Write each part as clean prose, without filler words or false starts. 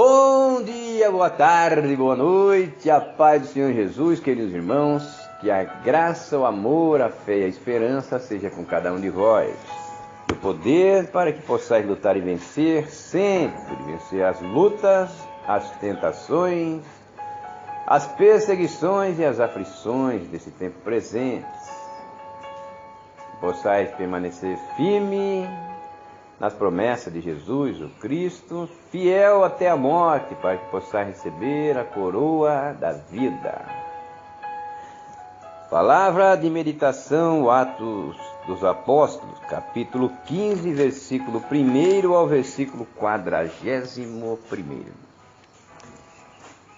Bom dia, boa tarde, boa noite, a paz do Senhor Jesus, queridos irmãos, que a graça, o amor, a fé e a esperança seja com cada um de vós, o poder para que possais lutar e vencer, sempre vencer as lutas, as tentações, as perseguições e as aflições desse tempo presente, possais permanecer firme nas promessas de Jesus, o Cristo, fiel até a morte, para que possais receber a coroa da vida. Palavra de meditação, Atos dos Apóstolos, capítulo 15, versículo 1 ao versículo 41.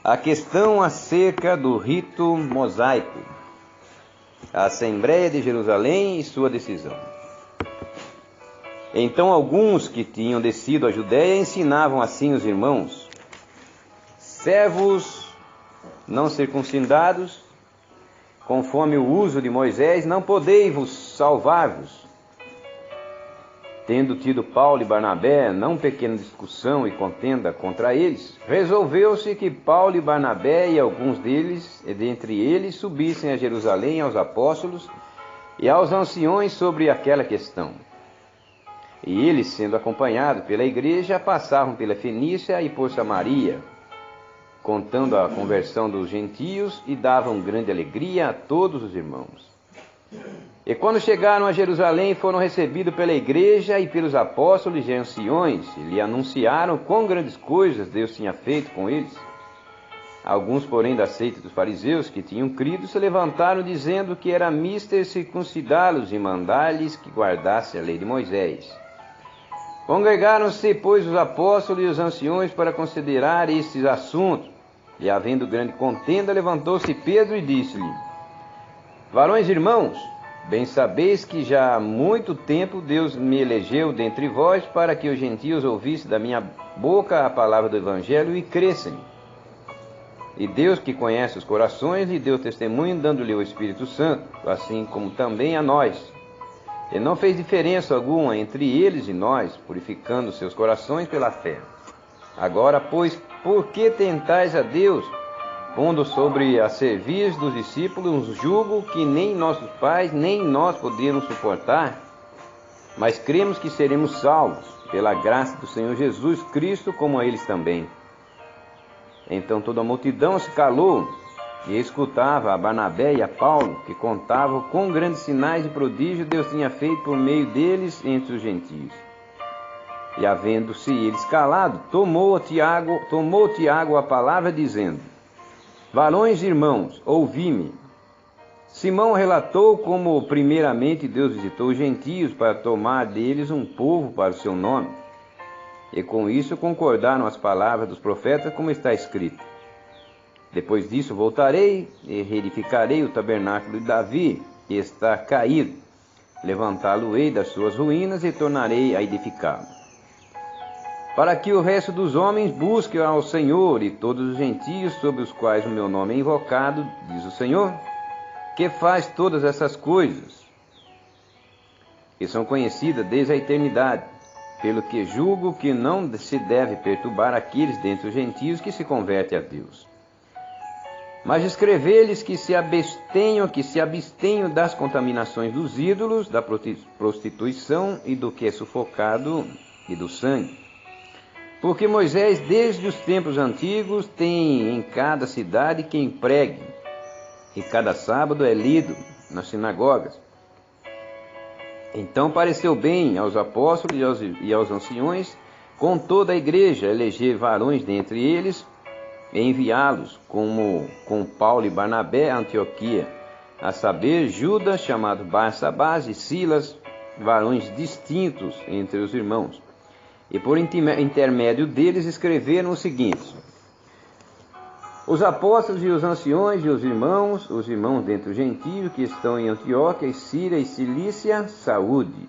A questão acerca do rito mosaico, a Assembleia de Jerusalém e sua decisão. Então alguns que tinham descido à Judéia ensinavam assim os irmãos: servos não circuncidados, conforme o uso de Moisés, não podeis-vos salvar-vos. Tendo tido Paulo e Barnabé não pequena discussão e contenda contra eles, resolveu-se que Paulo e Barnabé e alguns deles, e dentre eles, subissem a Jerusalém aos apóstolos e aos anciões sobre aquela questão. E eles, sendo acompanhados pela igreja, passavam pela Fenícia e por Samaria, contando a conversão dos gentios, e davam grande alegria a todos os irmãos. E quando chegaram a Jerusalém, foram recebidos pela igreja e pelos apóstolos e anciões, e lhe anunciaram quão grandes coisas Deus tinha feito com eles. Alguns, porém, da seita dos fariseus, que tinham crido, se levantaram, dizendo que era mister circuncidá-los e mandar-lhes que guardassem a lei de Moisés. Congregaram-se, pois, os apóstolos e os anciões para considerar estes assuntos. E, havendo grande contenda, levantou-se Pedro e disse-lhe: varões irmãos, bem sabeis que já há muito tempo Deus me elegeu dentre vós para que os gentios ouvissem da minha boca a palavra do Evangelho e crescem. E Deus, que conhece os corações, lhe deu testemunho, dando-lhe o Espírito Santo, assim como também a nós. E não fez diferença alguma entre eles e nós, purificando seus corações pela fé. Agora, pois, por que tentais a Deus, pondo sobre a serviço dos discípulos um jugo que nem nossos pais, nem nós podemos suportar? Mas cremos que seremos salvos, pela graça do Senhor Jesus Cristo, como a eles também. Então toda a multidão se calou, e escutava a Barnabé e a Paulo, que contavam com grandes sinais e prodígios Deus tinha feito por meio deles entre os gentios. E havendo-se eles calado, tomou Tiago a palavra, dizendo: varões irmãos, ouvi-me. Simão relatou como primeiramente Deus visitou os gentios para tomar deles um povo para o seu nome. E com isso concordaram as palavras dos profetas, como está escrito: depois disso voltarei e reedificarei o tabernáculo de Davi, que está caído. Levantá-lo-ei das suas ruínas e tornarei a edificá-lo. Para que o resto dos homens busque ao Senhor e todos os gentios sobre os quais o meu nome é invocado, diz o Senhor, que faz todas essas coisas, que são conhecidas desde a eternidade, pelo que julgo que não se deve perturbar aqueles dentre os gentios que se convertem a Deus. Mas escrever-lhes que se abstenham das contaminações dos ídolos, da prostituição e do que é sufocado e do sangue. Porque Moisés, desde os tempos antigos, tem em cada cidade quem pregue, e cada sábado é lido nas sinagogas. Então pareceu bem aos apóstolos e aos anciões, com toda a igreja, eleger varões dentre eles, e enviá-los, como com Paulo e Barnabé, a Antioquia, a saber, Judas, chamado Barsabás, e Silas, varões distintos entre os irmãos. E por intermédio deles escreveram o seguinte: os apóstolos e os anciões e os irmãos dentre os gentios que estão em Antioquia, e Síria e Cilícia, saúde.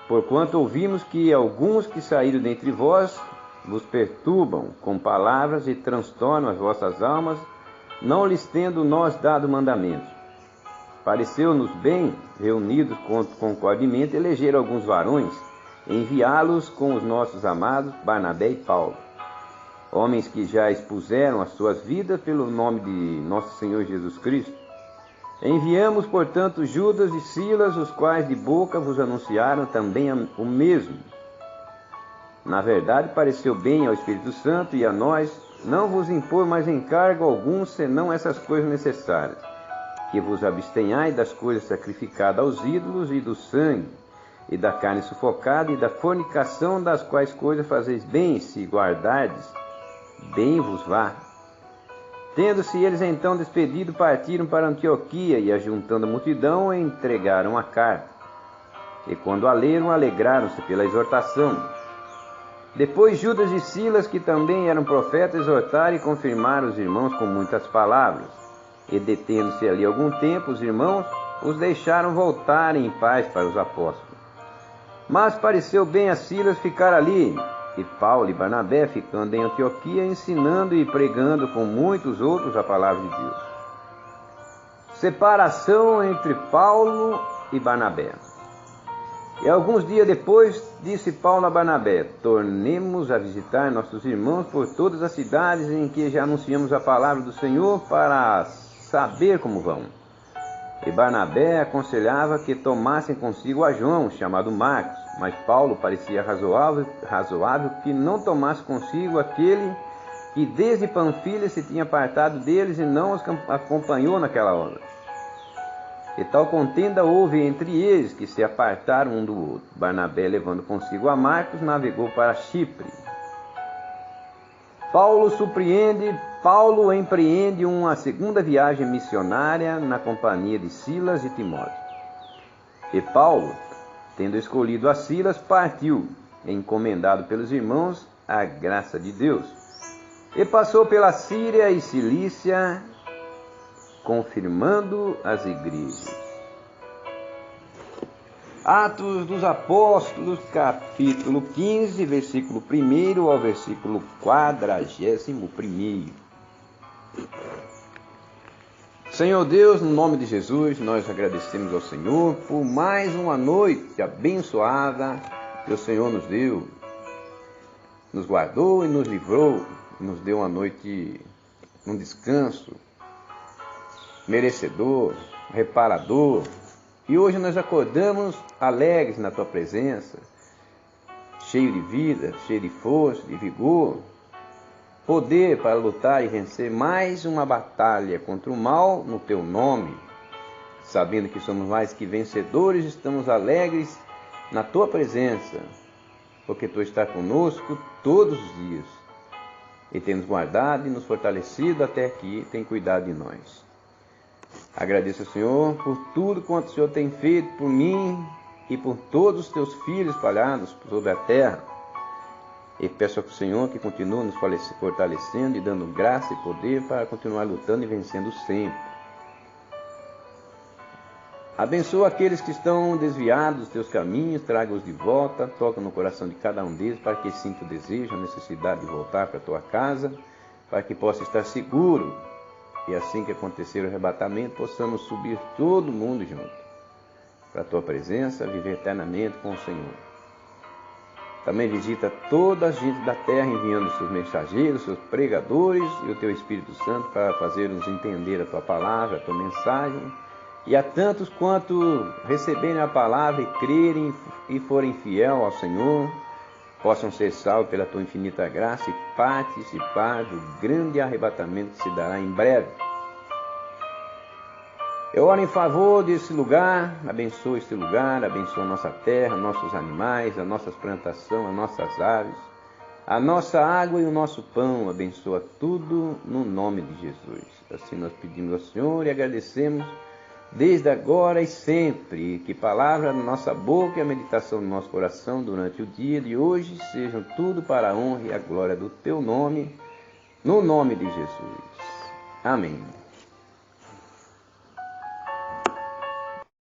Porquanto ouvimos que alguns que saíram dentre vós vos perturbam com palavras e transtornam as vossas almas, não lhes tendo nós dado mandamento. Pareceu-nos bem, reunidos concordemente, eleger alguns varões, enviá-los com os nossos amados Barnabé e Paulo, homens que já expuseram as suas vidas pelo nome de nosso Senhor Jesus Cristo. Enviamos, portanto, Judas e Silas, os quais de boca vos anunciaram também o mesmo. Na verdade, pareceu bem ao Espírito Santo e a nós não vos impor mais encargo algum, senão essas coisas necessárias, que vos abstenhais das coisas sacrificadas aos ídolos e do sangue, e da carne sufocada, e da fornicação, das quais coisas fazeis bem, se guardardes, bem vos vá. Tendo-se eles então despedido, partiram para Antioquia, e ajuntando a multidão, entregaram a carta. E quando a leram, alegraram-se pela exortação. Depois Judas e Silas, que também eram profetas, exortaram e confirmaram os irmãos com muitas palavras. E detendo-se ali algum tempo, os irmãos os deixaram voltar em paz para os apóstolos. Mas pareceu bem a Silas ficar ali, e Paulo e Barnabé ficando em Antioquia, ensinando e pregando com muitos outros a palavra de Deus. Separação entre Paulo e Barnabé. E alguns dias depois, disse Paulo a Barnabé: tornemos a visitar nossos irmãos por todas as cidades em que já anunciamos a palavra do Senhor, para saber como vão. E Barnabé aconselhava que tomassem consigo a João, chamado Marcos, mas Paulo parecia razoável que não tomasse consigo aquele que desde Panfilha se tinha apartado deles e não os acompanhou naquela hora. E tal contenda houve entre eles, que se apartaram um do outro. Barnabé, levando consigo a Marcos, navegou para Chipre. Paulo empreende uma segunda viagem missionária na companhia de Silas e Timóteo. E Paulo, tendo escolhido a Silas, partiu, encomendado pelos irmãos à graça de Deus. E passou pela Síria e Cilícia, confirmando as igrejas. Atos dos Apóstolos, capítulo 15, versículo 1 ao versículo 41. Senhor Deus, no nome de Jesus, nós agradecemos ao Senhor por mais uma noite abençoada que o Senhor nos deu. Nos guardou e nos livrou, nos deu uma noite, um descanso merecedor, reparador. E hoje nós acordamos alegres na Tua presença, cheio de vida, cheio de força, de vigor, poder para lutar e vencer mais uma batalha contra o mal no Teu nome. Sabendo que somos mais que vencedores, estamos alegres na Tua presença, porque Tu estás conosco todos os dias e tem nos guardado e nos fortalecido até aqui, tem cuidado de nós. Agradeço ao Senhor por tudo quanto o Senhor tem feito por mim e por todos os Teus filhos espalhados sobre a terra. E peço ao Senhor que continue nos fortalecendo e dando graça e poder para continuar lutando e vencendo sempre. Abençoa aqueles que estão desviados dos Teus caminhos, traga-os de volta, toca no coração de cada um deles para que sinta o desejo, a necessidade de voltar para a Tua casa, para que possa estar seguro. E assim que acontecer o arrebatamento, possamos subir todo mundo junto, para a Tua presença, viver eternamente com o Senhor. Também visita toda a gente da terra, enviando os Seus mensageiros, os Seus pregadores e o Teu Espírito Santo para fazer-nos entender a Tua palavra, a Tua mensagem. E a tantos quanto receberem a palavra e crerem e forem fiel ao Senhor, possam ser salvos pela Tua infinita graça e participar do grande arrebatamento que se dará em breve. Eu oro em favor desse lugar, abençoa este lugar, abençoa a nossa terra, nossos animais, as nossas plantações, as nossas aves, a nossa água e o nosso pão, abençoa tudo no nome de Jesus. Assim nós pedimos ao Senhor e agradecemos desde agora e sempre, que palavra na nossa boca e a meditação do nosso coração durante o dia de hoje sejam tudo para a honra e a glória do Teu nome, no nome de Jesus. Amém.